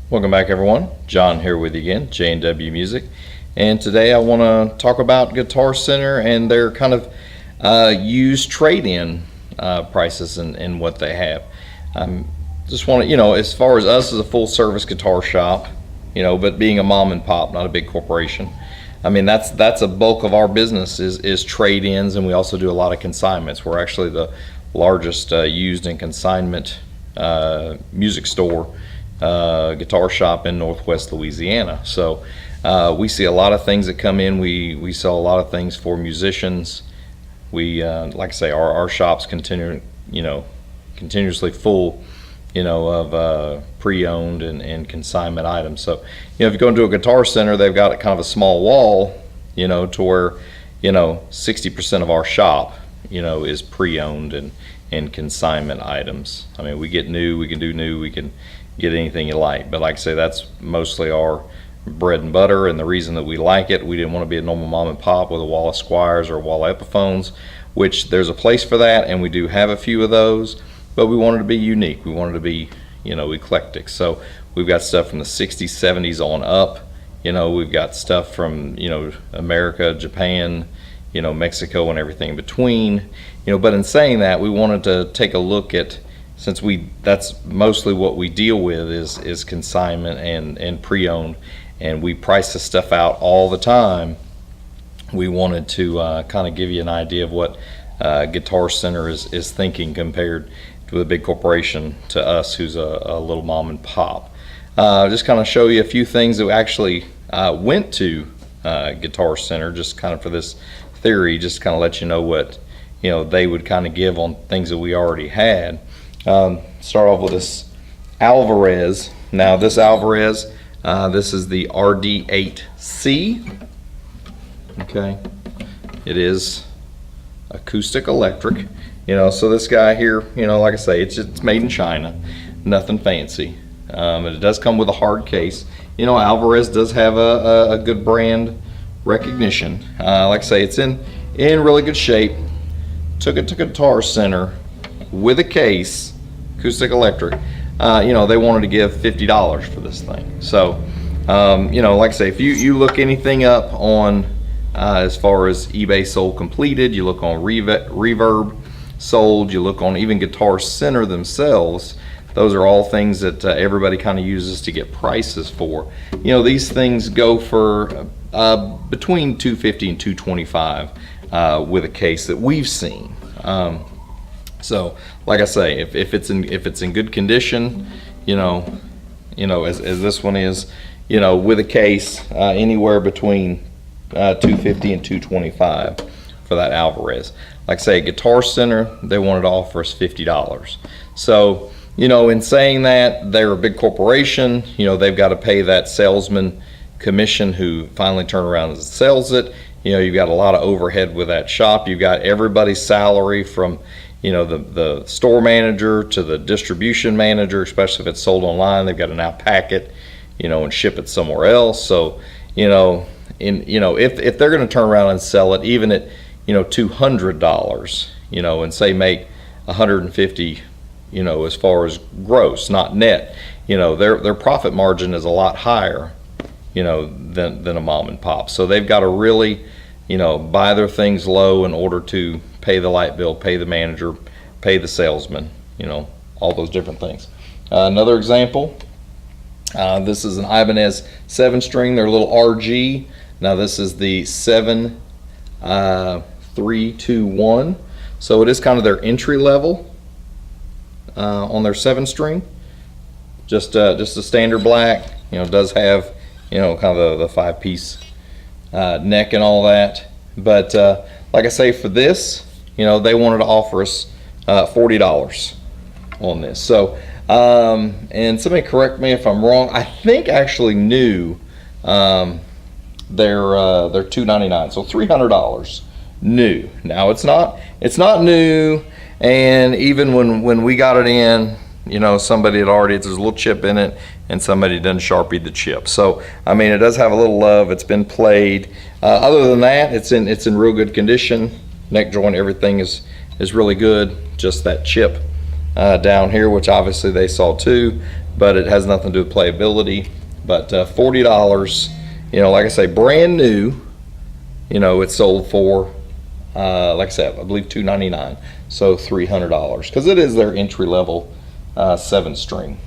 Welcome back, everyone. John here with you again, JandW Music, and today I want to talk about Guitar Center and their kind of used trade-in prices and what they have. Just want to, as far as us as a full-service guitar shop, but being a mom and pop, not a big corporation. I mean, that's a bulk of our business is trade-ins, and we also do a lot of consignments. We're actually the largest used and consignment music store guitar shop in Northwest Louisiana. So we see a lot of things that come in. We sell a lot of things for musicians. We like I say, our shop's continuously full, of pre-owned and consignment items. So if you go into a Guitar Center, they've got kind of a small wall, to where 60% of our shop is pre-owned and consignment items. I mean, we get new, we can do new, we can get anything you like, but like I say, that's mostly our bread and butter. And the reason that we like it, we didn't want to be a normal mom and pop with a wall of Squires or a wall of Epiphones, which there's a place for that, and we do have a few of those, but we wanted to be unique. We wanted to be eclectic. So we've got stuff from the 60s, 70s on up. We've got stuff from America, Japan, Mexico, and everything in between. But in saying that, we wanted to take a look at, since that's mostly what we deal with is consignment and pre-owned, and we price the stuff out all the time. We wanted to kind of give you an idea of what Guitar Center is thinking compared to a big corporation to us, who's a little mom and pop. Just kind of show you a few things that actually went to Guitar Center, just kind of for this theory, just kind of let you know what they would kind of give on things that we already had. Start off with this Alvarez. Now this Alvarez, this is the RD8C. Okay, it is acoustic electric. So this guy here, like I say, it's made in China, nothing fancy. It does come with a hard case. Alvarez does have a good brand recognition. Like I say, it's in really good shape. Took it to Guitar Center with a case, acoustic electric. They wanted to give $50 for this thing. So like I say, if you look anything up on as far as eBay sold completed, you look on Reverb sold, you look on even Guitar Center themselves, those are all things that everybody kind of uses to get prices for. These things go for between $250 and $225 with a case that we've seen. So like I say, if it's in good condition, as this one is, with a case, anywhere between $250 and $225 for that Alvarez. Like I say, Guitar Center, they wanted to offer us $50. So in saying that, they're a big corporation. They've got to pay that salesman commission who finally turns around and sells it. You've got a lot of overhead with that shop. You've got everybody's salary from the store manager to the distribution manager, especially if it's sold online. They've got to now pack it, and ship it somewhere else. So, if they're going to turn around and sell it, even at $200, and say make $150, as far as gross, not net, their profit margin is a lot higher, than a mom and pop. So they've got to really, buy their things low in order to pay the light bill, pay the manager, pay the salesman, all those different things. Another example, this is an Ibanez 7-string, their little RG. Now this is the 7-3-2-1, so it is kind of their entry level on their 7-string. Just a standard black, does have kind of the 5-piece neck and all that. But like I say, for this, they wanted to offer us $40 on this. So and somebody correct me if I'm wrong, I think actually new, they're $299, so $300 new. Now it's not new, and even when we got it in, somebody had already, there's a little chip in it, and somebody done Sharpied the chip. So I mean, it does have a little love. It's been played. Other than that, it's in real good condition. Neck joint, everything is really good. Just that chip down here, which obviously they saw too, but it has nothing to do with playability. But $40, you know, like I say, brand new, you know, it's sold for, like I said, I believe $299, so $300, because it is their entry-level 7-string.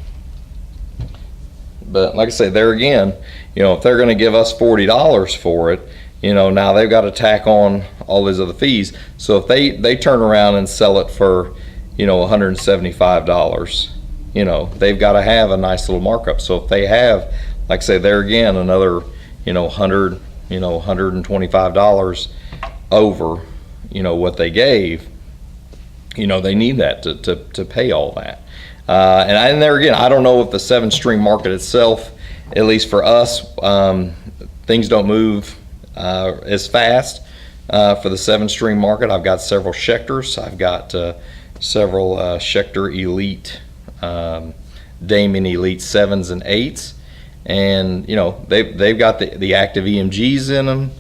But like I say, there again, you know, if they're going to give us $40 for it, you know, now they've got to tack on all these other fees. So if they turn around and sell it for, you know, $175, you know, they've got to have a nice little markup. So if they have, like I say, there again, another, you know, $125 over, you know, what they gave, you know, they need that to pay all that. And there again, I don't know if the 7-string market itself, at least for us, things don't move as fast for the 7-string market. I've got several Schecters. I've got several Schecter Elite, Damon Elite 7s and 8s, and you know they've got the active EMGs in them.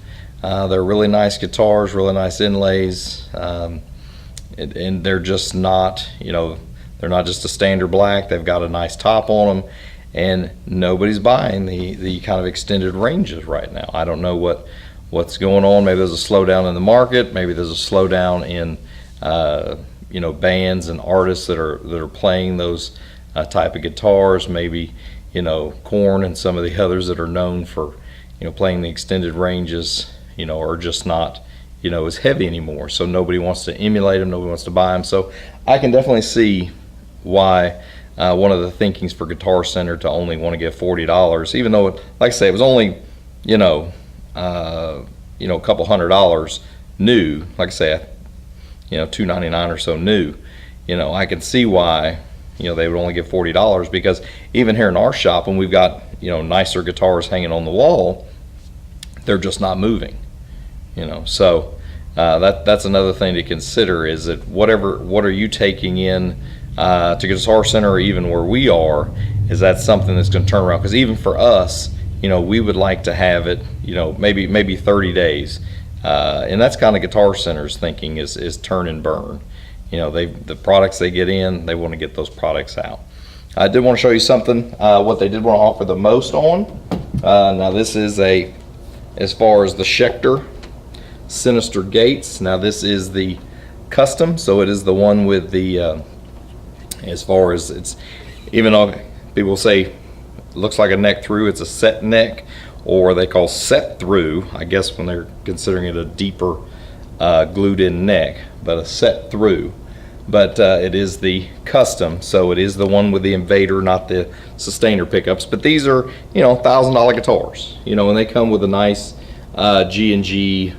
They're really nice guitars, really nice inlays, and they're just not, you know, they're not just a standard black. They've got a nice top on them, and nobody's buying the kind of extended ranges right now. I don't know what's going on. Maybe there's a slowdown in the market. Maybe there's a slowdown in you know, bands and artists that are playing those type of guitars. Maybe, you know, Korn and some of the others that are known for, you know, playing the extended ranges, you know, are just not, you know, as heavy anymore. So nobody wants to emulate them. Nobody wants to buy them. So I can definitely see why one of the thinkings for Guitar Center to only want to give $40, even though, like I say, it was only, you know, a couple $100 new. Like I say, you know, $299 or so new. You know, I can see why, you know, they would only give $40, because even here in our shop, when we've got, you know, nicer guitars hanging on the wall, they're just not moving. You know, so that's another thing to consider, is that what are you taking in to Guitar Center, or even where we are, is that something that's going to turn around? Because even for us, you know, we would like to have it, you know, maybe 30 days, and that's kind of Guitar Center's thinking, is turn and burn. You know, the products they get in, they want to get those products out. I did want to show you something, what they did want to offer the most on. Now this is as far as the Schecter Sinister Gates. Now this is the custom, so it is the one with the as far as it's, even though people say it looks like a neck through, it's a set neck, or they call set through, I guess, when they're considering it a deeper glued in neck, but a set through. But it is the custom, so it is the one with the Invader, not the Sustainer pickups. But these are, you know, $1,000 guitars, you know, and they come with a nice G&G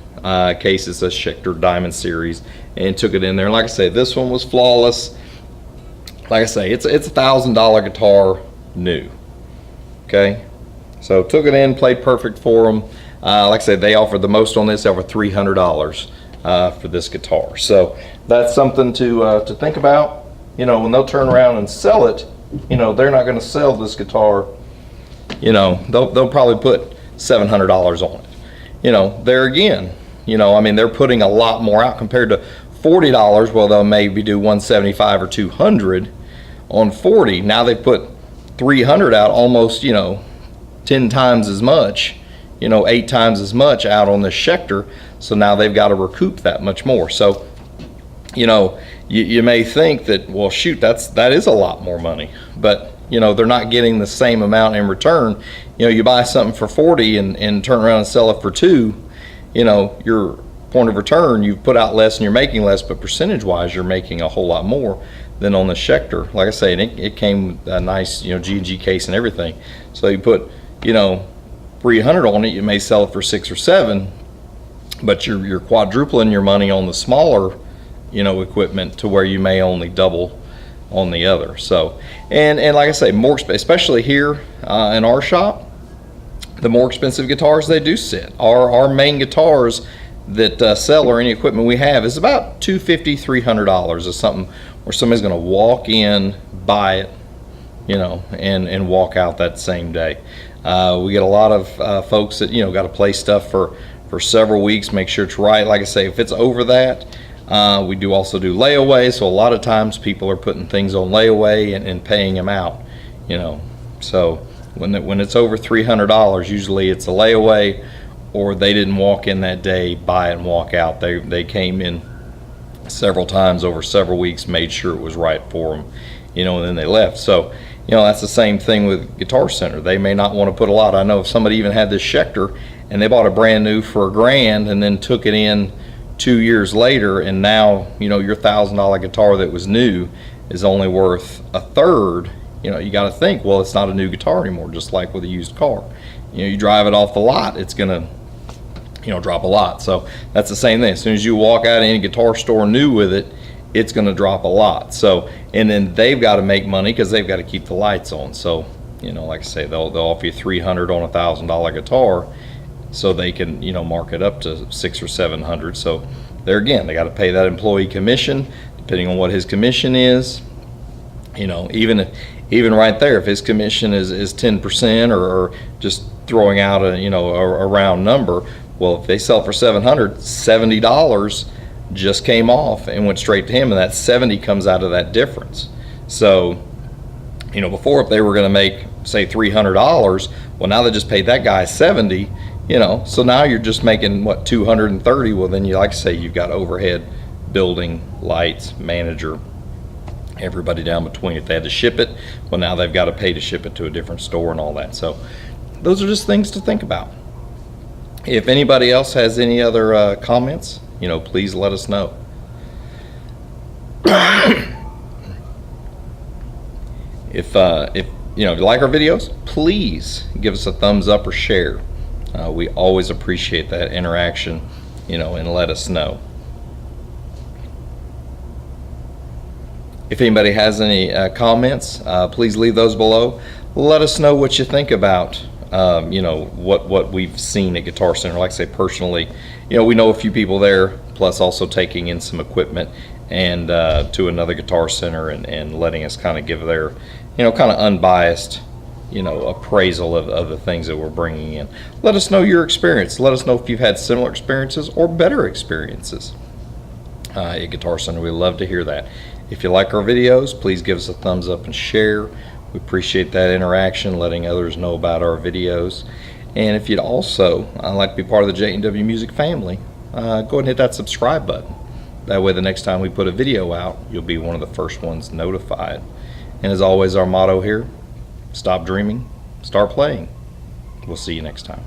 case. It says Schecter Diamond Series, and took it in there. And like I say, this one was flawless. Like I say, it's a $1,000 guitar new. Okay, so took it in, played perfect for them. Like I said, they offered the most on this. They offered $300 for this guitar. So that's something to think about. You know, when they'll turn around and sell it, you know, they're not going to sell this guitar. You know, they'll probably put $700 on it. You know, there again, you know, I mean, they're putting a lot more out compared to $40. Well, they'll maybe do $175 or $200 on 40. Now they put $300 out, almost, you know, 10 times as much, you know, 8 times as much out on the Schecter. So now they've got to recoup that much more. So, you know, you may think that, well, shoot, that is a lot more money, but you know, they're not getting the same amount in return. You know, you buy something for 40 and turn around and sell it for 2, you know, your point of return, you've put out less and you're making less, but percentage wise you're making a whole lot more than on the Schecter. Like I say, it came with a nice, you know, G&G case and everything. So you put, you know, 300 on it, you may sell it for 6 or 7, but you're quadrupling your money on the smaller, you know, equipment, to where you may only double on the other. So, and like I say, more, especially here in our shop, the more expensive guitars they do sit. Our main guitars that sell, or any equipment we have, is about $250, $300 is something where somebody's going to walk in, buy it, you know, and walk out that same day. We get a lot of folks that, you know, got to play stuff for several weeks, make sure it's right. Like I say, if it's over that, We do also do layaway, so a lot of times people are putting things on layaway and paying them out, you know. So when it's over $300, usually it's a layaway, or they didn't walk in that day, buy it and walk out. They came in several times over several weeks, made sure it was right for them, you know, and then they left. So, you know, that's the same thing with Guitar Center. They may not want to put a lot. I know if somebody even had this Schecter and they bought a brand new for $1,000 and then took it in 2 years later, and now, you know, your $1,000 guitar that was new is only worth a third. You know, you got to think, well, it's not a new guitar anymore, just like with a used car. You know, you drive it off the lot, it's gonna, you know, drop a lot. So that's the same thing. As soon as you walk out of any guitar store new with it, it's gonna drop a lot. So, and then they've got to make money because they've got to keep the lights on. So, you know, like I say, they'll offer you $300 on a $1,000 guitar, so they can, you know, mark it up to $600 or $700. So there again, they got to pay that employee commission, depending on what his commission is. You know, even right there, if his commission is 10%, or just throwing out a, you know, a round number, well, if they sell for $700, $70 just came off and went straight to him, and that 70 comes out of that difference. So, you know, before, if they were going to make, say, $300, well, now they just paid that guy 70, you know, so now you're just making, what, 230. Well, then you, like I say, you've got overhead, building, lights, manager, everybody down between. If they had to ship it, well, now they've got to pay to ship it to a different store and all that. So those are just things to think about. If anybody else has any other comments, you know, please let us know. If you know, if you like our videos, please give us a thumbs up or share. We always appreciate that interaction, you know, and let us know. If anybody has any comments, please leave those below. Let us know what you think about, you know, what we've seen at Guitar Center. Like I say, personally, you know, we know a few people there, plus also taking in some equipment and to another Guitar Center and letting us kind of give their, you know, kind of unbiased, you know, appraisal of the things that we're bringing in. Let us know your experience. Let us know if you've had similar experiences or better experiences at Guitar Center. We love to hear that. If you like our videos, please give us a thumbs up and share. We appreciate that interaction, letting others know about our videos. And if you'd also like to be part of the JandW Music family, go ahead and hit that subscribe button. That way the next time we put a video out, you'll be one of the first ones notified. And as always, our motto here, stop dreaming, start playing. We'll see you next time.